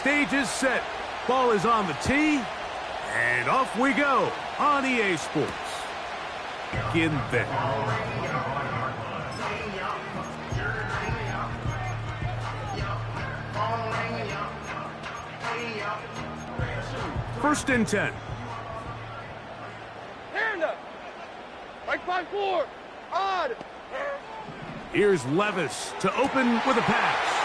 stage is set. Ball is on the tee. And off we go on EA Sports. Begin then. First and 10. Hand up. Right 5-4. Odd. Here's Levis to open with a pass.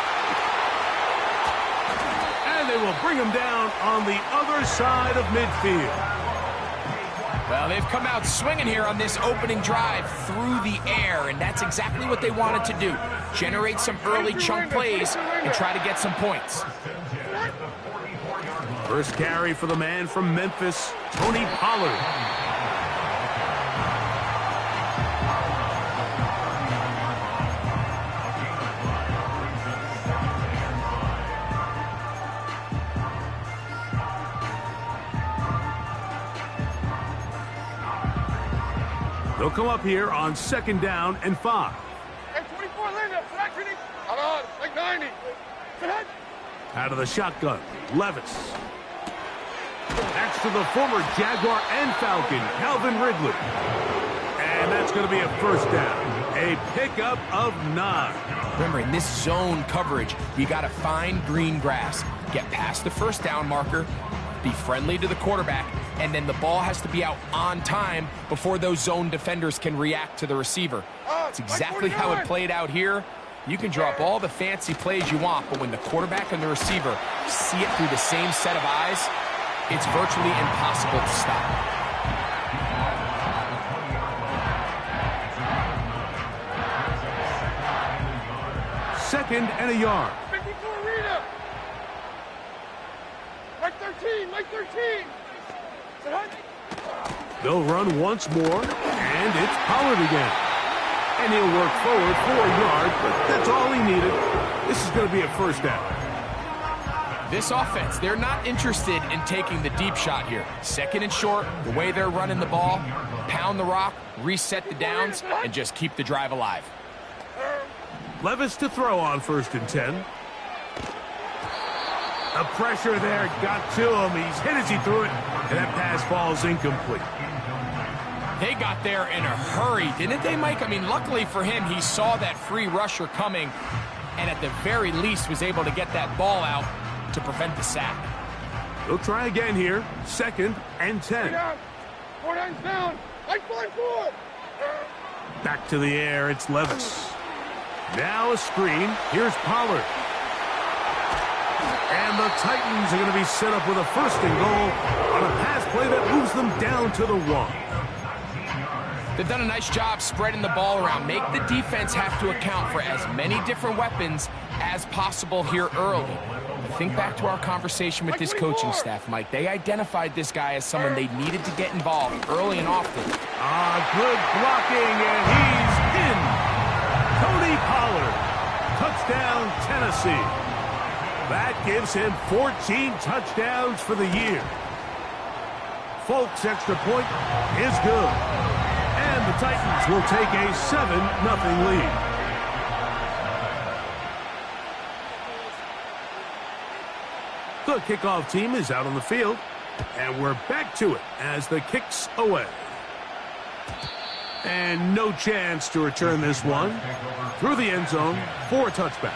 And they will bring him down on the other side of midfield. Well, they've come out swinging here on this opening drive through the air, and that's exactly what they wanted to do. Generate some early chunk plays and try to get some points. First carry for the man from Memphis, Tony Pollard. They'll come up here on 2nd down and 5. And 24 Linda. Out on. Like 90. Out of the shotgun, Levis. That's to the former Jaguar and Falcon, Calvin Ridley. And that's going to be a first down. A pickup of 9. Remember, in this zone coverage, you got to find green grass. Get past the first down marker. Be friendly to the quarterback, and then the ball has to be out on time before those zone defenders can react to the receiver. It's exactly how it played out here. You can draw up all the fancy plays you want, but when the quarterback and the receiver see it through the same set of eyes, it's virtually impossible to stop. Second and a yard. 54 Rita. Like 13. Like 13. They'll run once more, and it's Pollard again. And he'll work forward for a yard, but that's all he needed. This is going to be a first down. This offense, they're not interested in taking the deep shot here. 2nd and short, the way they're running the ball, pound the rock, reset the downs, and just keep the drive alive. Levis to throw on 1st and 10. The pressure there got to him. He's hit as he threw it, and that pass falls incomplete. They got there in a hurry, didn't they, Mike? I mean, luckily for him, he saw that free rusher coming, and at the very least was able to get that ball out to prevent the sack. They'll try again here. 2nd and 10. 4 downs down. Like 5-4. Back to the air. It's Levis. Now a screen. Here's Pollard. And the Titans are going to be set up with a 1st and goal on a pass play that moves them down to the 1. They've done a nice job spreading the ball around. Make the defense have to account for as many different weapons as possible here early. Think back to our conversation with this coaching staff, Mike. They identified this guy as someone they needed to get involved early and often. Good blocking, and he's in. Tony Pollard. Touchdown, Tennessee. That gives him 14 touchdowns for the year. Folks' extra point is good. And the Titans will take a 7-0 lead. The kickoff team is out on the field, and we're back to it as the kick's away. And no chance to return this one through the end zone for a touchback.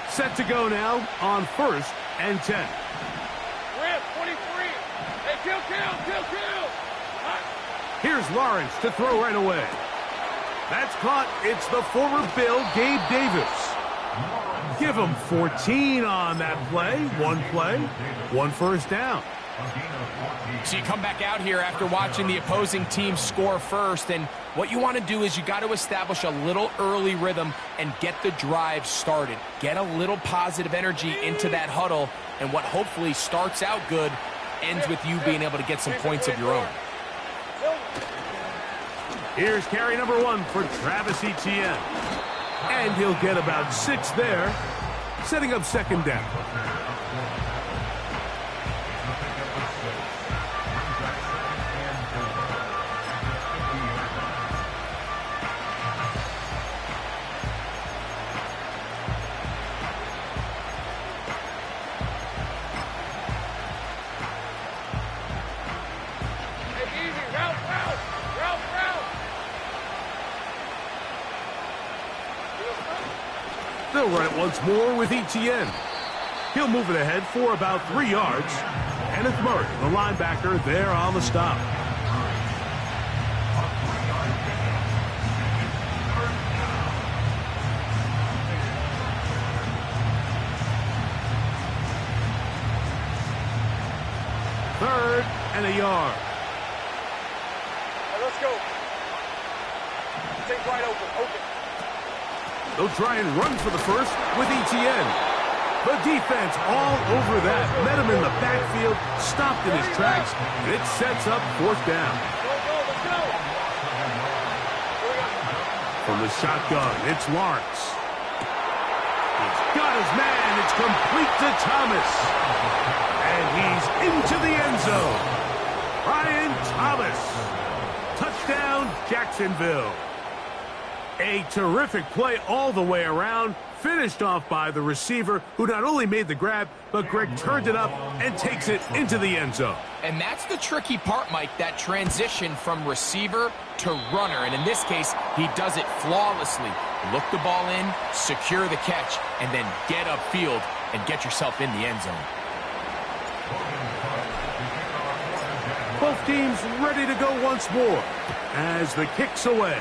Set to go now on 1st and 10. Rip, 23. Hey, kill. Here's Lawrence to throw right away. That's caught. It's the former Bill, Gabe Davis. Give him 14 on that play. One first down. So you come back out here after watching the opposing team score first, and what you want to do is you got to establish a little early rhythm and get the drive started. Get a little positive energy into that huddle, and what hopefully starts out good ends with you being able to get some points of your own. Here's carry number 1 for Travis Etienne. And he'll get about 6 there. setting up second down. They'll run it once more with Etienne. He'll move it ahead for about 3 yards. Kenneth Murray, the linebacker, there on the stop. Third and a yard. Let's go. Take right open. They'll try and run for the first with Etienne. The defense all over that. Met him in the backfield, stopped in his tracks, and it sets up fourth down. Let's go. From the shotgun, it's Lawrence. He's got his man. It's complete to Thomas. And he's into the end zone. Brian Thomas. Touchdown, Jacksonville. A terrific play all the way around, finished off by the receiver, who not only made the grab, but Greg turned it up and takes it into the end zone. And that's the tricky part, Mike, that transition from receiver to runner. And in this case, he does it flawlessly. Look the ball in, secure the catch, and then get upfield and get yourself in the end zone. Both teams ready to go once more as the kick's away.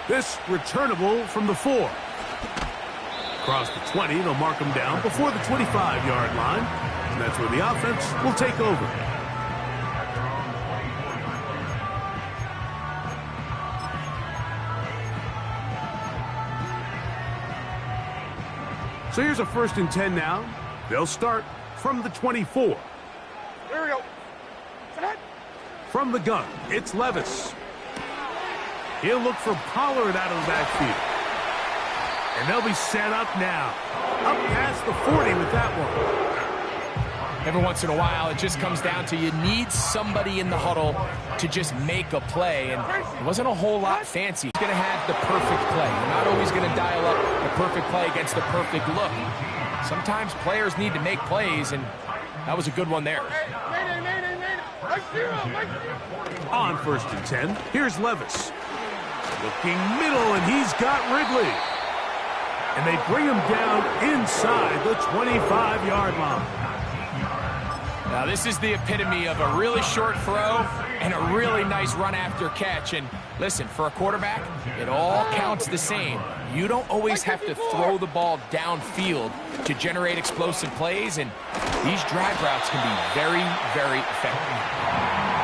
This returnable from the 4. Across the 20, they'll mark him down before the 25-yard line. And that's where the offense will take over. So here's a 1st and 10 now. They'll start from the 24. Here we go. From the gun, it's Levis. He'll look for Pollard out of the backfield. And they'll be set up now. Up past the 40 with that one. Every once in a while, it just comes down to you need somebody in the huddle to just make a play. And it wasn't a whole lot fancy. He's going to have the perfect play. You're not always going to dial up the perfect play against the perfect look. Sometimes players need to make plays, and that was a good one there. On 1st and 10, here's Levis. Looking middle, and he's got Ridley. And they bring him down inside the 25-yard line. Now, this is the epitome of a really short throw and a really nice run after catch. And listen, for a quarterback, it all counts the same. You don't always have to throw the ball downfield to generate explosive plays, and these drag routes can be very, very effective.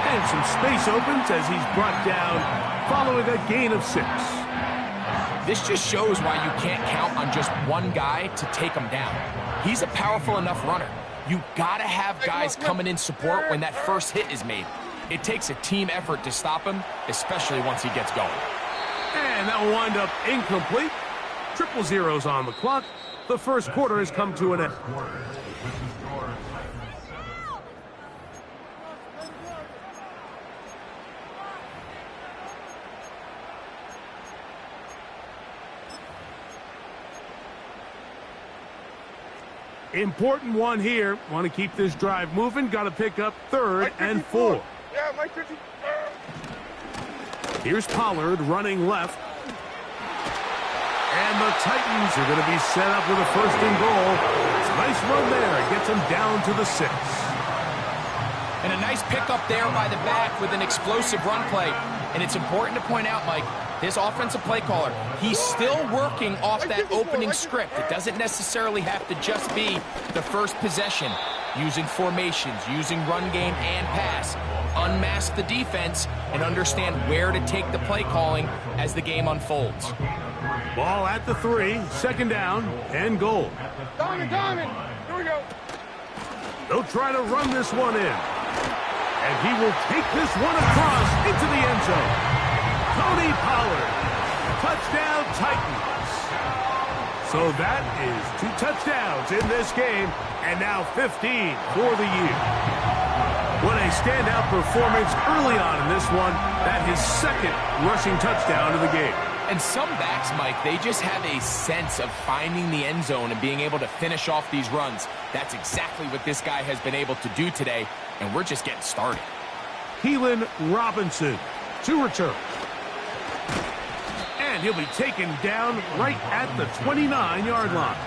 And some space opens as he's brought down following a gain of 6. This just shows why you can't count on just one guy to take him down. He's a powerful enough runner. You gotta have guys coming in support when that first hit is made. It takes a team effort to stop him, especially once he gets going. And that will wind up incomplete. 0-0 on the clock. The first quarter has come to an end. Important one here. Want to keep this drive moving. Got to pick up 3rd and 4. Yeah, Mike 50. Here's Pollard running left. And the Titans are going to be set up with a 1st and goal. It's a nice run there. It gets them down to the 6. And a nice pickup there by the back with an explosive run play. And it's important to point out, Mike, his offensive play caller, he's still working off that opening script. It doesn't necessarily have to just be the first possession. Using formations, using run game and pass. Unmask the defense and understand where to take the play calling as the game unfolds. Ball at the 3, 2nd down and goal. Diamond. Here we go. They'll try to run this one in. And he will take this one across into the end zone. Tony Pollard. Touchdown, Titans. So that is 2 touchdowns in this game, and now 15 for the year. What a standout performance early on in this one. That his second rushing touchdown of the game. And some backs, Mike, they just have a sense of finding the end zone and being able to finish off these runs. That's exactly what this guy has been able to do today, and we're just getting started. Keelan Robinson to return. And he'll be taken down right at the 29-yard line.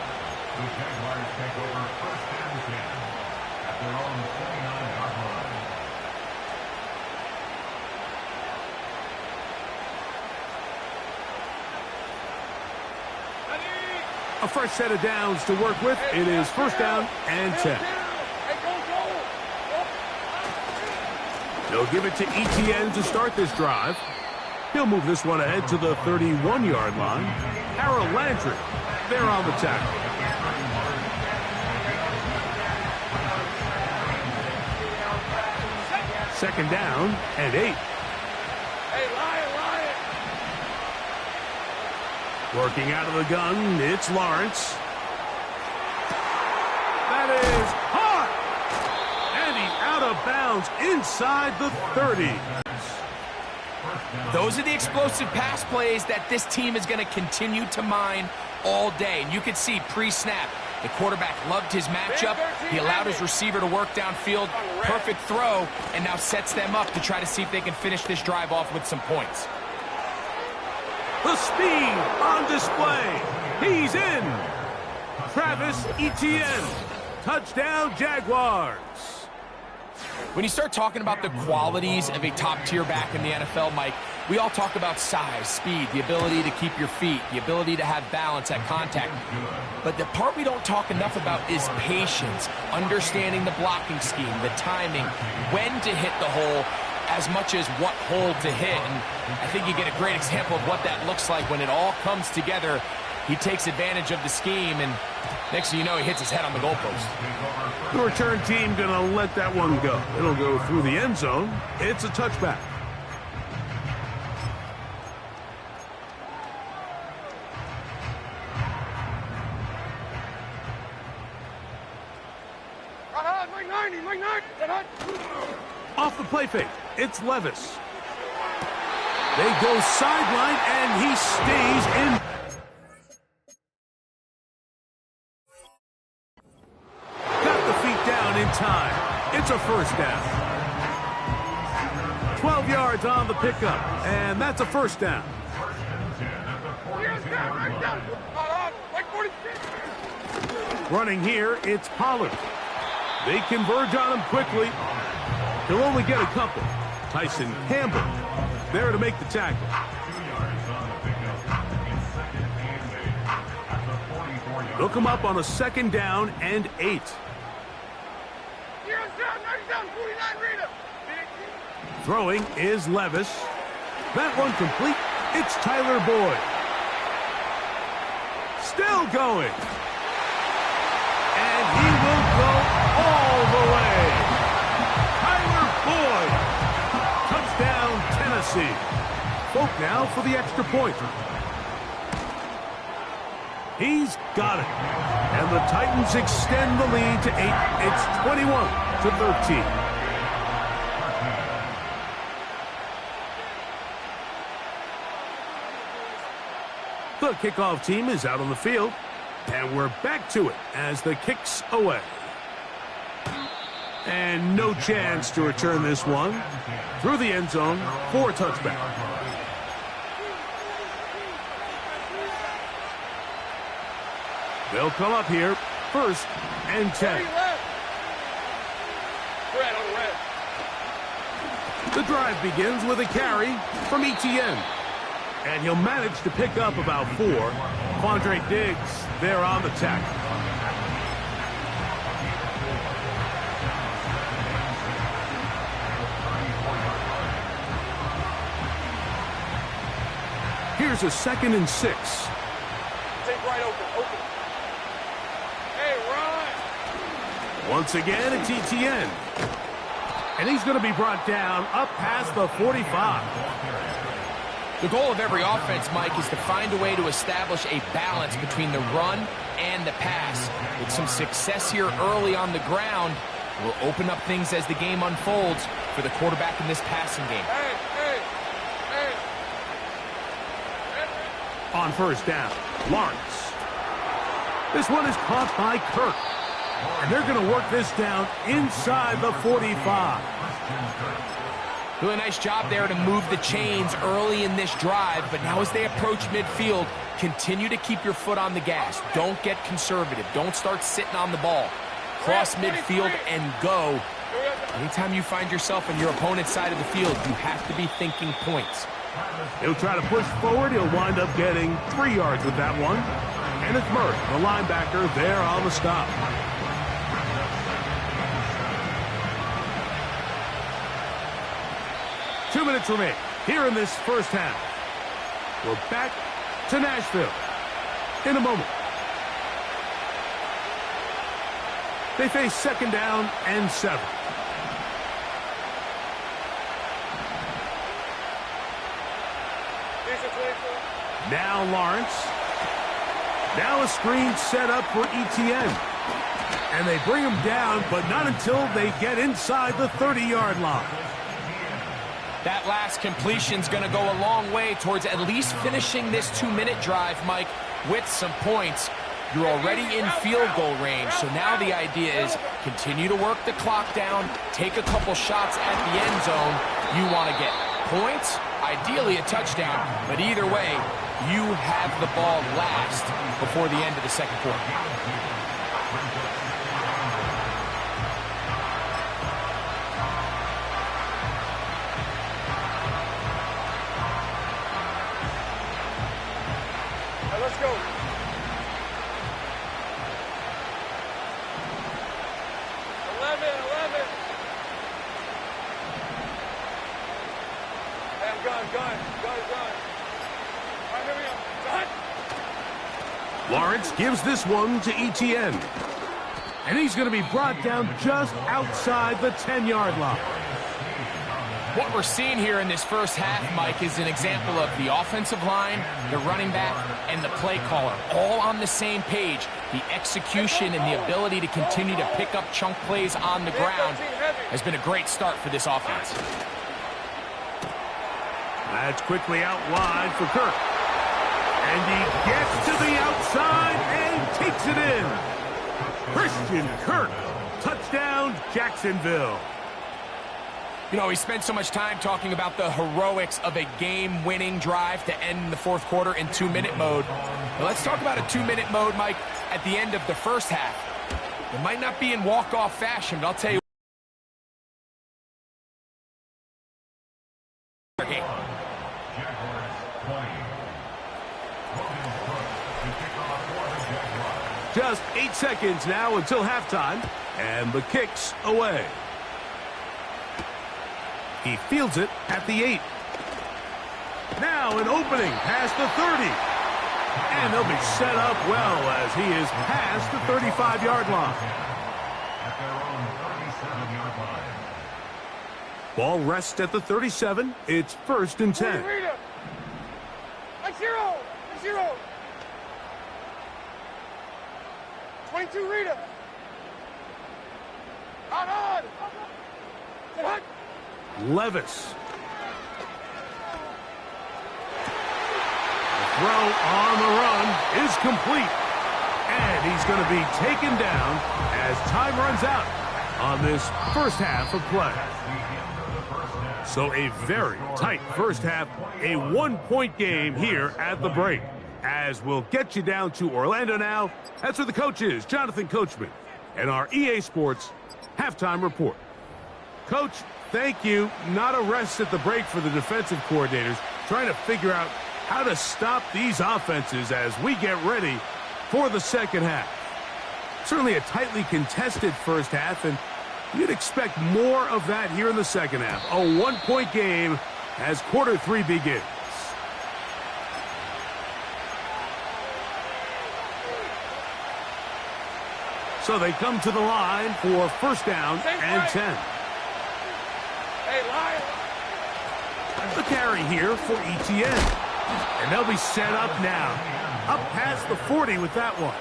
A fresh set of downs to work with. It is first down and 10. They'll give it to ETN to start this drive. He'll move this one ahead to the 31-yard line. Harold Landry, there on the tackle. Second down and 8. Working out of the gun, it's Lawrence. That is hot! And he's out of bounds inside the 30. Those are the explosive pass plays that this team is going to continue to mine all day. And you can see pre-snap, the quarterback loved his matchup. He allowed his receiver to work downfield. Perfect throw, and now sets them up to try to see if they can finish this drive off with some points. The speed on display. He's in. Travis Etienne. Touchdown, Jaguars. When you start talking about the qualities of a top-tier back in the NFL, Mike, we all talk about size, speed, the ability to keep your feet, the ability to have balance at contact. But the part we don't talk enough about is patience, understanding the blocking scheme, the timing, when to hit the hole, as much as what hole to hit. And I think you get a great example of what that looks like when it all comes together. He takes advantage of the scheme, and next thing you know, he hits his head on the goalpost. The return team going to let that one go. It'll go through the end zone. It's a touchback. Off the play fake, it's Levis. They go sideline, and he stays in. Got the feet down in time. It's a first down. 12 yards on the pickup, and that's a first down. Running here, it's Pollard. They converge on him quickly. He'll only get a couple. Tyson Campbell there to make the tackle. They'll come up on a second down and 8. Throwing is Levis. That one complete. It's Tyler Boyd. Still going. And he will go all the way. Boyd. Touchdown, Tennessee. Folk now for the extra point. He's got it. And the Titans extend the lead to 8. It's 21-13. The kickoff team is out on the field. And we're back to it as the kick's away. And no chance to return this one. Through the end zone for a touchback. They'll come up here, first and 10. The drive begins with a carry from ETN. And he'll manage to pick up about 4. Quandre Diggs there on the tackle. Here's a 2nd and 6. Take right open. Hey, run. Once again, it's ETN. And he's going to be brought down up past the 45. The goal of every offense, Mike, is to find a way to establish a balance between the run and the pass. With some success here early on the ground, will open up things as the game unfolds for the quarterback in this passing game. On first down, Lawrence. This one is caught by Kirk. And they're going to work this down inside the 45. Really nice job there to move the chains early in this drive, but now as they approach midfield, continue to keep your foot on the gas. Don't get conservative. Don't start sitting on the ball. Cross midfield and go. Anytime you find yourself on your opponent's side of the field, you have to be thinking points. He'll try to push forward. He'll wind up getting 3 yards with that one. And it's Murray, the linebacker, there on the stop. Two minutes remain here in this first half. We're back to Nashville in a moment. They face second down and 7. Now Lawrence. Now a screen set up for ETN. And they bring him down, but not until they get inside the 30-yard line. That last completion's going to go a long way towards at least finishing this 2-minute drive, Mike, with some points. You're already in field goal range, so now the idea is continue to work the clock down, take a couple shots at the end zone. You want to get points, ideally a touchdown, but either way, you have the ball last before the end of the second quarter. Let's go. Hey, I'm gone. All right, here we go. Done. Lawrence gives this one to ETN. And he's going to be brought down just outside the 10-yard line. What we're seeing here in this first half, Mike, is an example of the offensive line, the running back, and the play caller all on the same page. The execution and the ability to continue to pick up chunk plays on the ground has been a great start for this offense. That's quickly out wide for Kirk. And he gets to the outside and takes it in. Christian Kirk, touchdown Jacksonville. You know, we spent so much time talking about the heroics of a game-winning drive to end the fourth quarter in 2-minute mode. Well, let's talk about a 2-minute mode, Mike, at the end of the first half. It might not be in walk-off fashion, but I'll tell you. Just 8 seconds now until halftime, and the kick's away. He fields it at the 8. Now an opening past the 30. And they'll be set up well as he is past the 35-yard line. Ball rests at the 37. It's 1st and 10. 0. 22 Rita. On. What? Levis. The throw on the run is complete. And he's going to be taken down as time runs out on this first half of play. So a very tight first half, a 1-point game here at the break. As we'll get you down to Orlando now. That's where the coach is, Jonathan Coachman, and our EA Sports halftime report. Coach, thank you. Not a rest at the break for the defensive coordinators, trying to figure out how to stop these offenses as we get ready for the second half. Certainly a tightly contested first half, and you'd expect more of that here in the second half. A 1-point game as quarter 3 begins. So they come to the line for first down and 10. Hey, Lion. The carry here for ETN. And they'll be set up now. Up past the 40 with that one.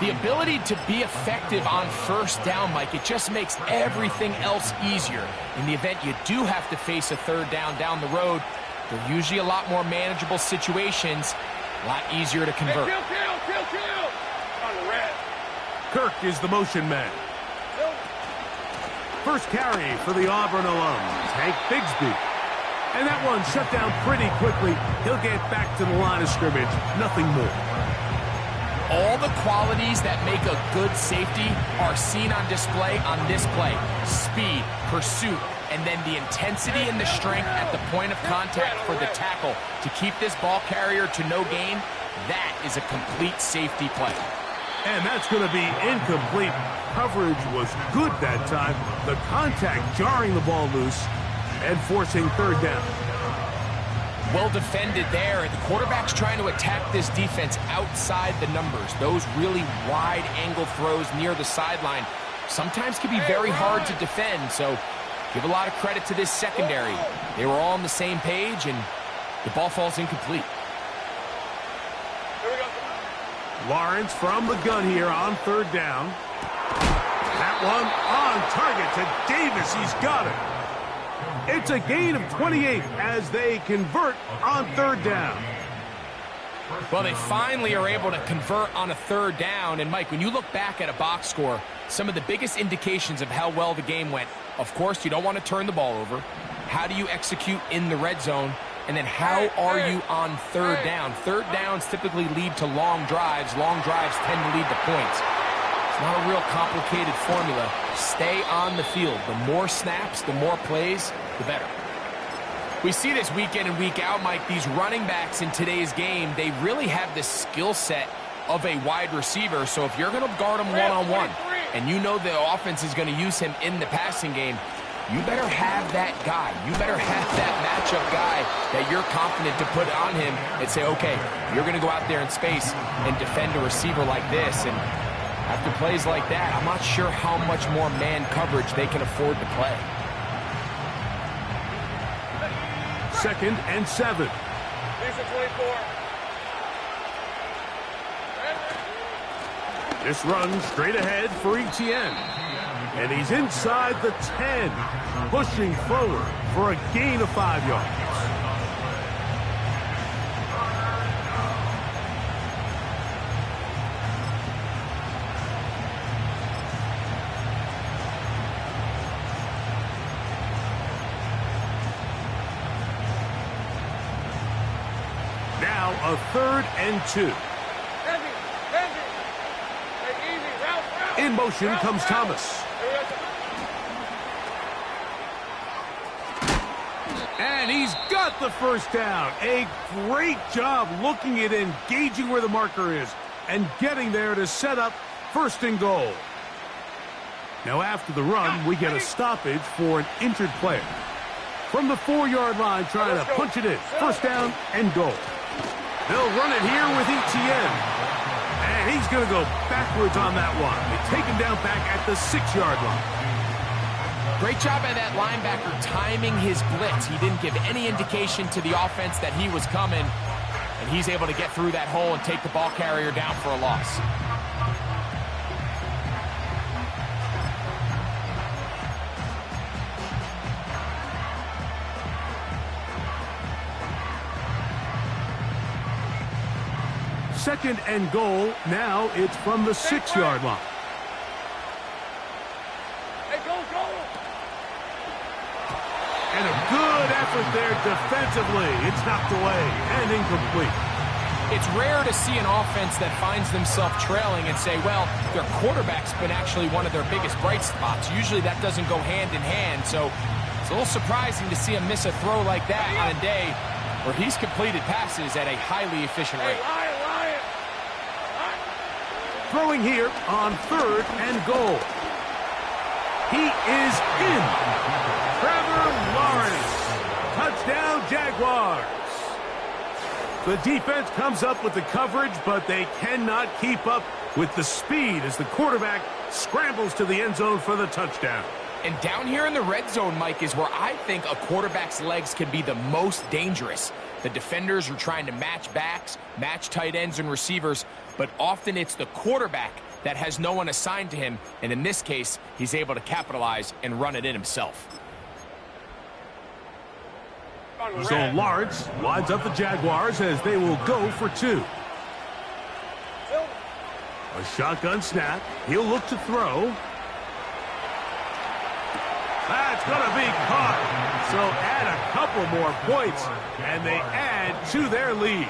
The ability to be effective on first down, Mike, it just makes everything else easier. In the event you do have to face a third down the road, they're usually a lot more manageable situations, a lot easier to convert. Hey, kill. On the red. Kirk is the motion man. First carry for the Auburn alum, Tank Bigsby. And that one shut down pretty quickly. He'll get back to the line of scrimmage. Nothing more. All the qualities that make a good safety are seen on display on this play. Speed, pursuit, and then the intensity and the strength at the point of contact for the tackle to keep this ball carrier to no gain. That is a complete safety play. And that's going to be incomplete. Coverage was good that time. The contact jarring the ball loose and forcing third down. Well defended there. The quarterback's trying to attack this defense outside the numbers. Those really wide angle throws near the sideline sometimes can be very hard to defend. So give a lot of credit to this secondary. They were all on the same page, and the ball falls incomplete. Lawrence from the gun here on third down. That one on target to Davis. He's got it. It's a gain of 28 as they convert on third down. Well, they finally are able to convert on a third down. And, Mike, when you look back at a box score, some of the biggest indications of how well the game went, of course, you don't want to turn the ball over. How do you execute in the red zone? And then how are you on third down? Third downs typically lead to long drives. Long drives tend to lead to points. It's not a real complicated formula. Stay on the field. The more snaps, the more plays, the better. We see this week in and week out, Mike. These running backs in today's game, they really have the skill set of a wide receiver. So if you're going to guard him one-on-one, and you know the offense is going to use him in the passing game, you better have that guy. You better have that matchup guy that you're confident to put on him and say, okay, you're going to go out there in space and defend a receiver like this. And after plays like that, I'm not sure how much more man coverage they can afford to play. 2nd and 7. This runs straight ahead for ETN. And he's inside the 10, pushing forward for a gain of 5 yards. Now a 3rd and 2. In motion comes Thomas. And he's got the first down. A great job looking at engaging where the marker is and getting there to set up 1st and goal. Now after the run, we get a stoppage for an injured player. From the 4-yard line, trying to punch it in. 1st down and goal. They'll run it here with ETN. And he's going to go backwards on that one. They take him down back at the 6-yard line. Great job by that linebacker timing his blitz. He didn't give any indication to the offense that he was coming, and he's able to get through that hole and take the ball carrier down for a loss. Second and goal. Now it's from the 6-yard line. And a good effort there defensively. It's knocked away and incomplete. It's rare to see an offense that finds themselves trailing and say, well, their quarterback's been actually one of their biggest bright spots. Usually that doesn't go hand in hand, so it's a little surprising to see him miss a throw like that on a day where he's completed passes at a highly efficient rate. Throwing here on 3rd and goal. He is in. Trevor Lawrence. Touchdown, Jaguars. The defense comes up with the coverage, but they cannot keep up with the speed as the quarterback scrambles to the end zone for the touchdown. And down here in the red zone, Mike, is where I think a quarterback's legs can be the most dangerous. The defenders are trying to match backs, match tight ends and receivers, but often it's the quarterback that has no one assigned to him, and in this case, he's able to capitalize and run it in himself. So Lawrence lines up the Jaguars as they will go for 2. A shotgun snap. He'll look to throw. That's going to be caught. So add a couple more points, and they add to their lead.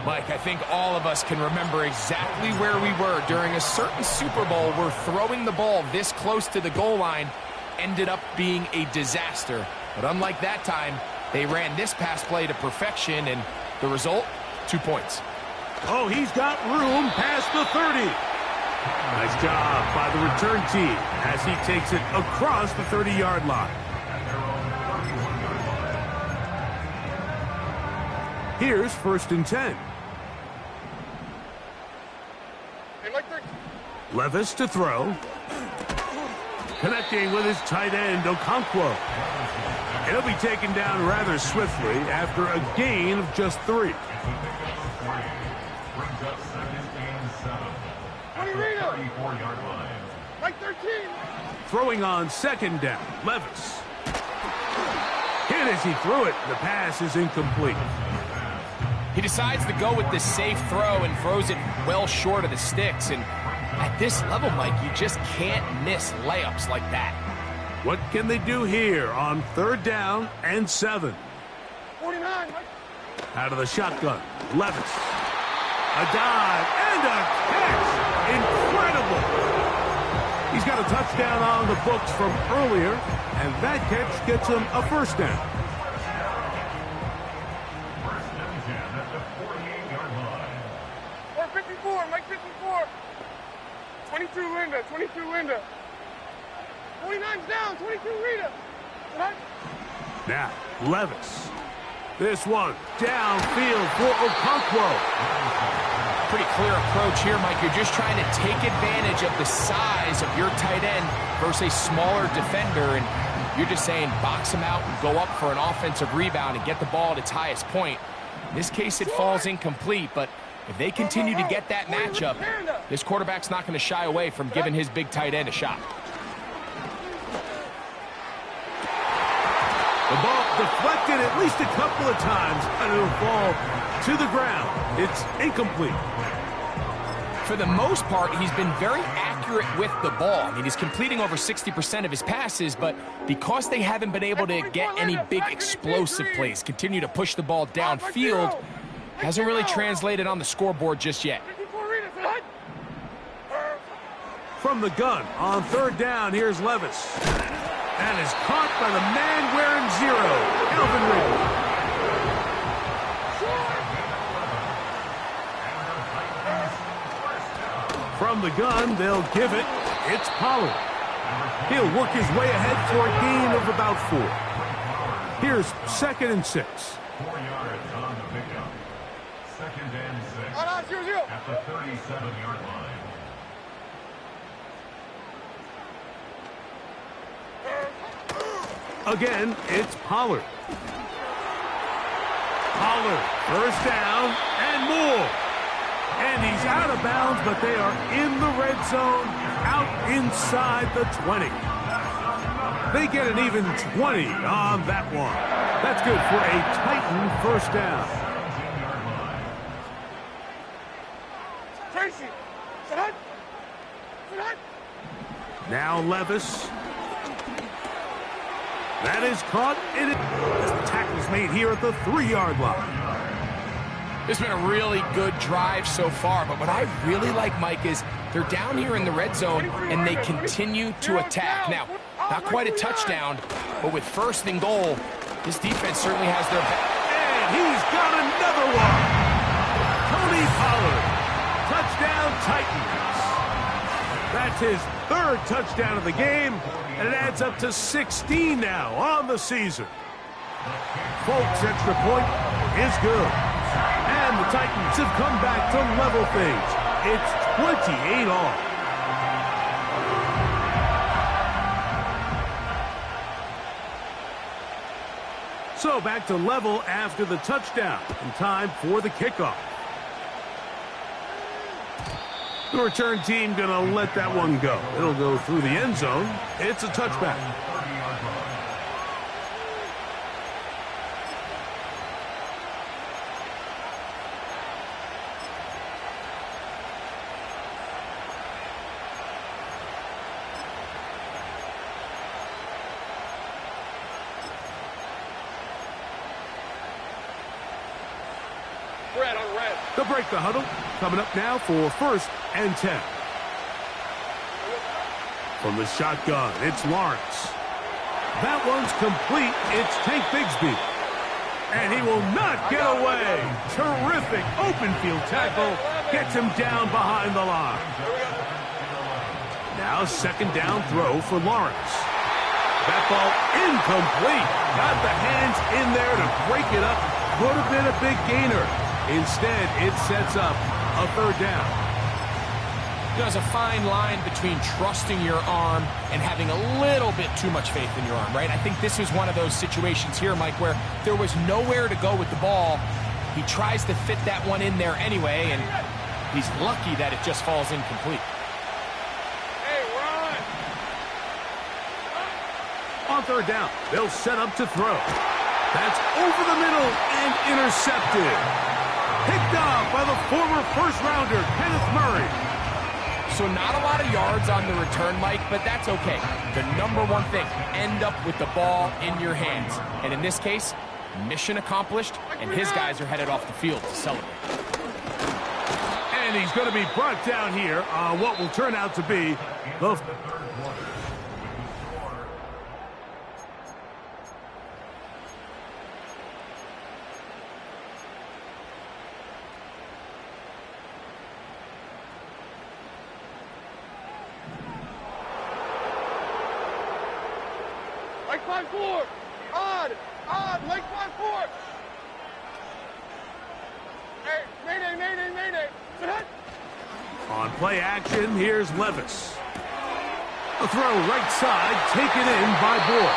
Mike, I think all of us can remember exactly where we were during a certain Super Bowl where throwing the ball this close to the goal line ended up being a disaster. But unlike that time, they ran this pass play to perfection, and the result, 2 points. Oh, he's got room past the 30. Nice job by the return team as he takes it across the 30-yard line. Here's 1st and 10. Levis to throw. Connecting with his tight end, Okonkwo. He'll be taken down rather swiftly after a gain of just 3. Throwing on 2nd down, Levis. Hit as he threw it. The pass is incomplete. He decides to go with the safe throw and throws it well short of the sticks. And at this level, Mike, you just can't miss layups like that. What can they do here on 3rd down and 7? 49, Mike. Out of the shotgun, Levis. A dive and a catch. Incredible. He's got a touchdown on the books from earlier, and that catch gets him a 1st down. Or 54, Mike 54. 22 Linda, 22 Linda. 49's down, 22 Rita. Now, Levis. This one downfield for Okonkwo. Pretty clear approach here, Mike. You're just trying to take advantage of the size of your tight end versus a smaller defender, and you're just saying box him out and go up for an offensive rebound and get the ball at its highest point. In this case, it falls incomplete, but if they continue to get that matchup, this quarterback's not going to shy away from giving his big tight end a shot. The ball deflected at least a couple of times, and it'll fall to the ground. It's incomplete. For the most part, he's been very accurate with the ball. I mean, he's completing over 60% of his passes, but because they haven't been able to get any big explosive plays, continue to push the ball downfield, hasn't really translated on the scoreboard just yet. From the gun on 3rd down, here's Levis. And is caught by the man wearing 0, Calvin Ridley. From the gun, they'll give it. It's Pollard. He'll work his way ahead for a gain of about 4. Here's 2nd and 6. 4 yards on the pickup. 2nd and 6 at the 37-yard line. Again, it's Pollard. Pollard, 1st down and more. And he's out of bounds, but they are in the red zone, out inside the 20. They get an even 20 on that one. That's good for a Titan 1st down. Tracy, Now Levis. That is caught. As the tackle's made here at the 3-yard line. It's been a really good drive so far, but what I really like, Mike, is they're down here in the red zone, and they continue to attack. Now, not quite a touchdown, but with 1st and goal, this defense certainly has their back. And he's got another one. Tony Pollard. Touchdown, Titans. That's his 3rd touchdown of the game, and it adds up to 16 now on the season. Folks, extra point is good. And the Titans have come back to level things. It's 28 all. So back to level after the touchdown, and time for the kickoff. The return team gonna let that one go. It'll go through the end zone. It's a touchback. Red on red. They'll break the huddle. Coming up now for 1st and 10. From the shotgun, it's Lawrence. That one's complete. It's Tank Bigsby. And he will not get away. Terrific open field tackle. Gets him down behind the line. Now 2nd down throw for Lawrence. That ball incomplete. Got the hands in there to break it up. Would have been a big gainer. Instead, it sets up a 3rd down. There's a fine line between trusting your arm and having a little bit too much faith in your arm, right? I think this is one of those situations here, Mike, where there was nowhere to go with the ball. He tries to fit that one in there anyway, and he's lucky that it just falls incomplete. Hey, run! On 3rd down, they'll set up to throw. That's over the middle and intercepted. Picked off by the former 1st-rounder, Kenneth Murray. So not a lot of yards on the return, Mike, but that's okay. The number one thing, end up with the ball in your hands. And in this case, mission accomplished, and his guys are headed off the field to celebrate. And he's going to be brought down here on what will turn out to be the... Like 5-4. Odd. Like 5-4. Hey, mayday. On play action, here's Levis. A throw right side, taken in by Boyd.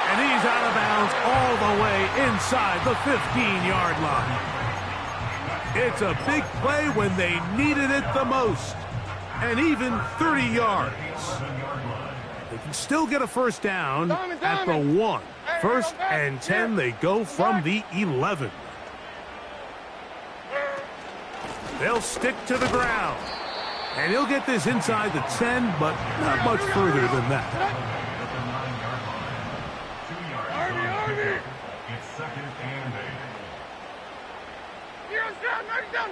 And he's out of bounds all the way inside the 15-yard line. It's a big play when they needed it the most. And even 30 yards. They can still get a 1st down at the 1. 1st and 10, they go from the 11. They'll stick to the ground. And he'll get this inside the 10, but not much further than that. It's 2nd and 8. Heroes down,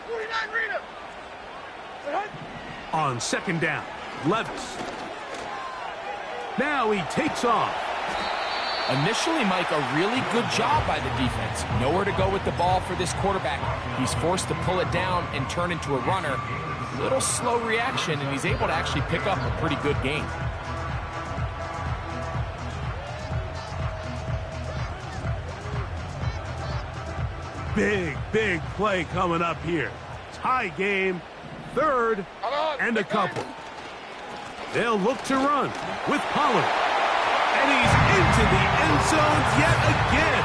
49 Rita. On 2nd down, Levis. Now he takes off. Initially, Mike, a really good job by the defense. Nowhere to go with the ball for this quarterback. He's forced to pull it down and turn into a runner. Little slow reaction, and he's able to actually pick up a pretty good gain. Big play coming up here. Tie game, 3rd and a couple. They'll look to run with Pollard. And he's into the end zone yet again.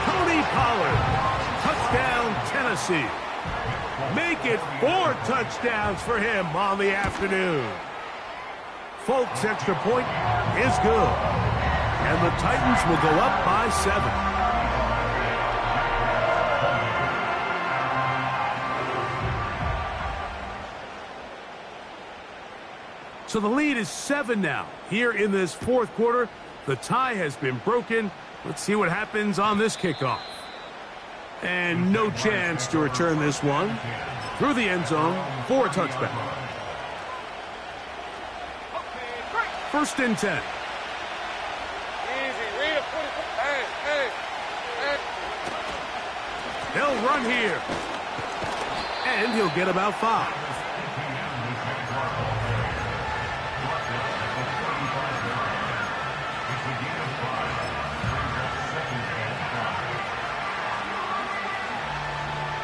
Tony Pollard. Touchdown, Tennessee. Make it 4 touchdowns for him on the afternoon. Folks' extra point is good. And the Titans will go up by 7. So the lead is 7 now. Here in this 4th quarter, the tie has been broken. Let's see what happens on this kickoff. And no chance to return this one. Through the end zone for a touchback. 1st and 10. Easy, Rita, hey. He'll run here. And he'll get about 5.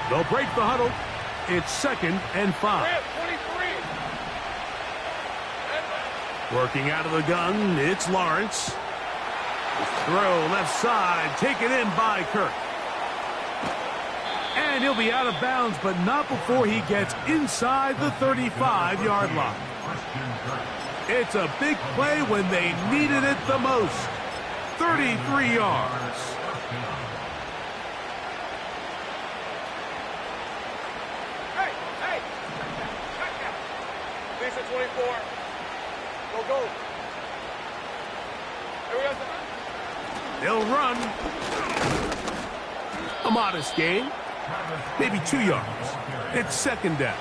They'll break the huddle. It's 2nd and 5. Working out of the gun, it's Lawrence. Throw left side, taken in by Kirk. And he'll be out of bounds, but not before he gets inside the 35-yard line. It's a big play when they needed it the most. 33 yards. Hey! Lisa 24. Go. Here we go. They'll run. A modest gain. Maybe 2 yards. It's second down.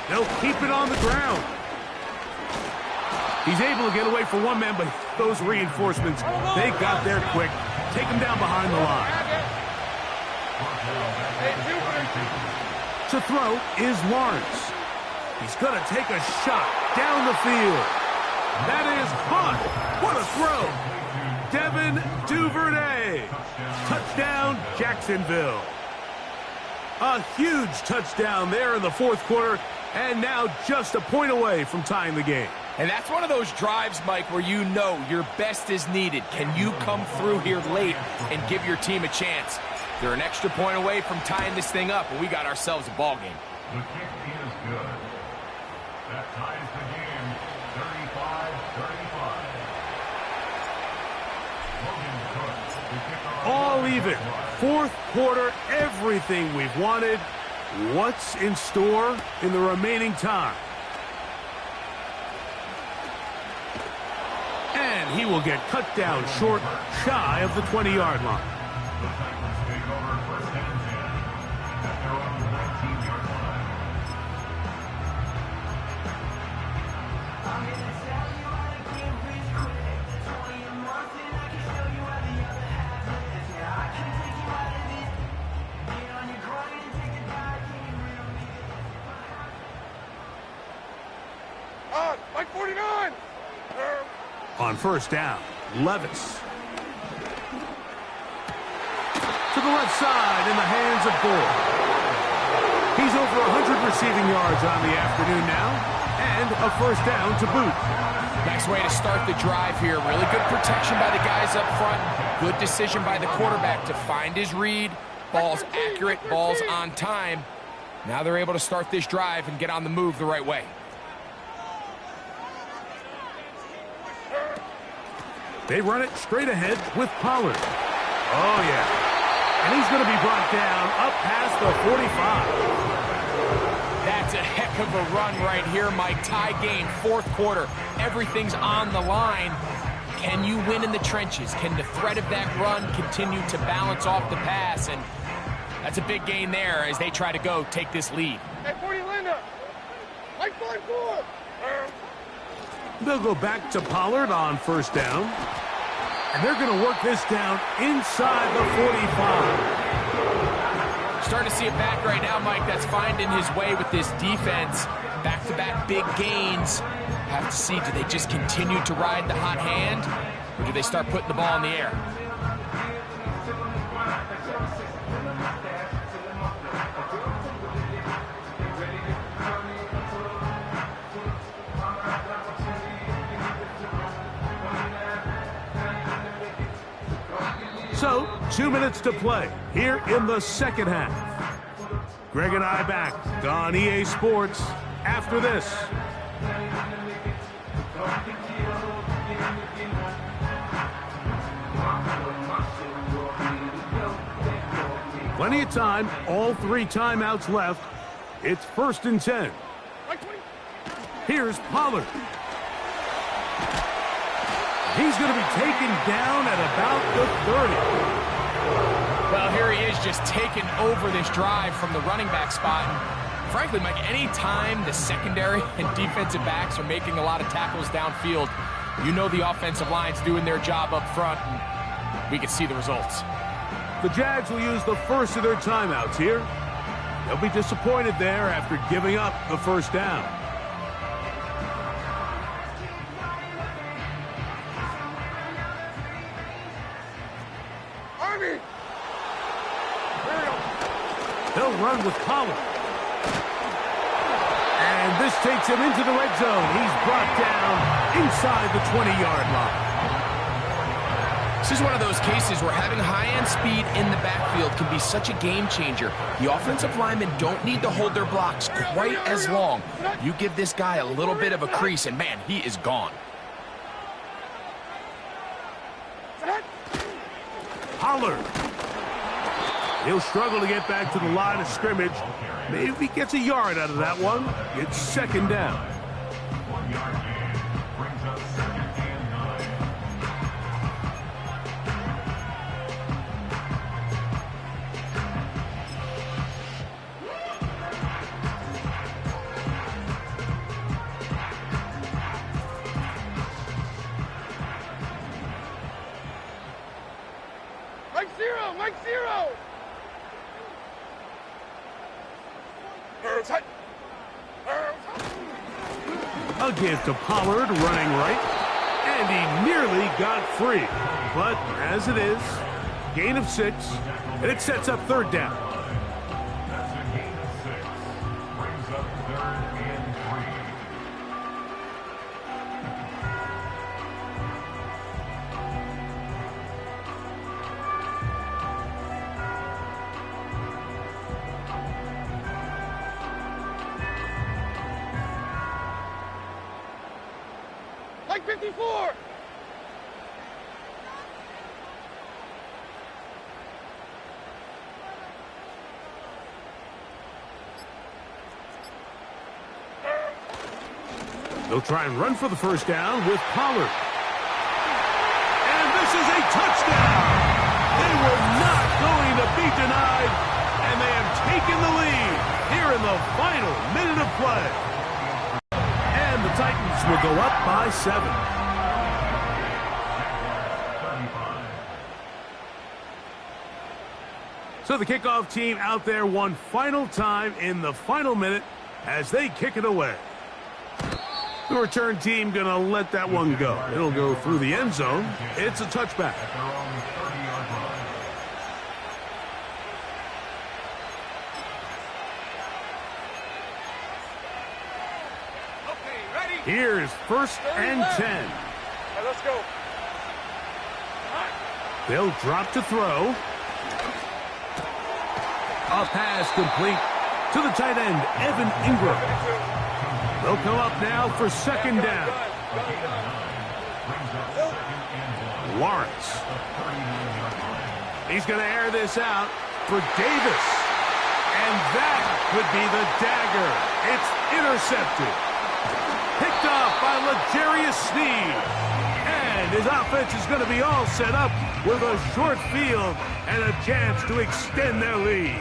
They'll keep it on the ground. He's able to get away from one man, but those reinforcements, they got there quick. Take him down behind the line. To throw is Lawrence. He's going to take a shot down the field. That is caught. What a throw. Devin Duvernay. Touchdown, Jacksonville. A huge touchdown there in the fourth quarter, and now just a point away from tying the game. And that's one of those drives, Mike, where you know your best is needed. Can you come through here late and give your team a chance? They're an extra point away from tying this thing up, and we got ourselves a ball game. The kick is good. That ties the game, 35-35. All even. Fourth quarter, everything we've wanted. What's in store in the remaining time? And he will get cut down short, shy of the 20-yard line. The Titans take over first and 10 at their own 19-yard line. Mike 49! On first down, Levis. To the left side in the hands of Gore. He's over 100 receiving yards on the afternoon now, and a first down to boot. Nice way to start the drive here. Really good protection by the guys up front. Good decision by the quarterback to find his read. Ball's accurate, ball's on time. Now they're able to start this drive and get on the move the right way. They run it straight ahead with Pollard. Oh, yeah. And he's going to be brought down up past the 45. That's a heck of a run right here, Mike. Tie game, fourth quarter. Everything's on the line. Can you win in the trenches? Can the threat of that run continue to balance off the pass? And that's a big gain there as they try to go take this lead. Hey, 40 Linda! Mike 44! They'll go back to Pollard on first down. And they're going to work this down inside the 45. Starting to see it back right now, Mike, that's finding his way with this defense. Back-to-back big gains. Have to see, do they just continue to ride the hot hand? Or do they start putting the ball in the air? So, 2 minutes to play here in the second half. Greg and I back on EA Sports after this. Plenty of time, all 3 timeouts left. It's first and 10. Here's Pollard. He's going to be taken down at about the 30. Well, here he is just taking over this drive from the running back spot. And frankly, Mike, any time the secondary and defensive backs are making a lot of tackles downfield, you know the offensive line's doing their job up front. And we can see the results. The Jags will use the first of their timeouts here. They'll be disappointed there after giving up the first down. Army! He'll run with Pollard. And this takes him into the red zone. He's brought down inside the 20-yard line. This is one of those cases where having high-end speed in the backfield can be such a game changer. The offensive linemen don't need to hold their blocks quite as long. You give this guy a little bit of a crease, and man, he is gone. Pollard. He'll struggle to get back to the line of scrimmage. Maybe if he gets a yard out of that one, it's second down. 1 yard gain brings up second and 9. Mike zero! Mike zero! A give to Pollard running right. And he nearly got free. But as it is, gain of 6. And it sets up third down. That's a gain of 6. Brings up 3rd and 3. Mike 54! They'll try and run for the first down with Pollard. And this is a touchdown! They were not going to be denied, and they have taken the lead here in the final minute of play. And the Titans will go up by 7. So the kickoff team out there one final time in the final minute as they kick it away. The return team going to let that one go. It'll go through the end zone. It's a touchback. At their own 30-yard line. Okay, ready? Here's first and 10. All right, let's go. They'll drop to throw. A pass complete to the tight end, Evan Ingram. They'll come up now for second down. Lawrence. He's going to air this out for Davis. And that could be the dagger. It's intercepted. Picked off by L'Jarius Sneed. And his offense is going to be all set up with a short field and a chance to extend their lead.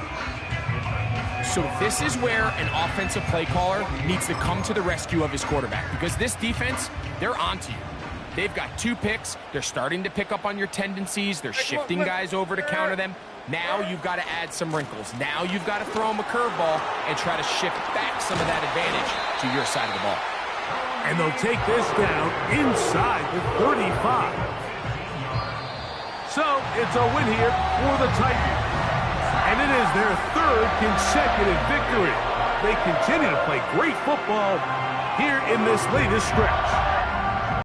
So this is where an offensive play caller needs to come to the rescue of his quarterback, because this defense, they're onto you. They've got 2 picks. They're starting to pick up on your tendencies. They're shifting guys over to counter them. Now you've got to add some wrinkles. Now you've got to throw them a curveball and try to shift back some of that advantage to your side of the ball. And they'll take this down inside the 35. So it's a win here for the Titans. And it is their 3rd consecutive victory. They continue to play great football here in this latest stretch.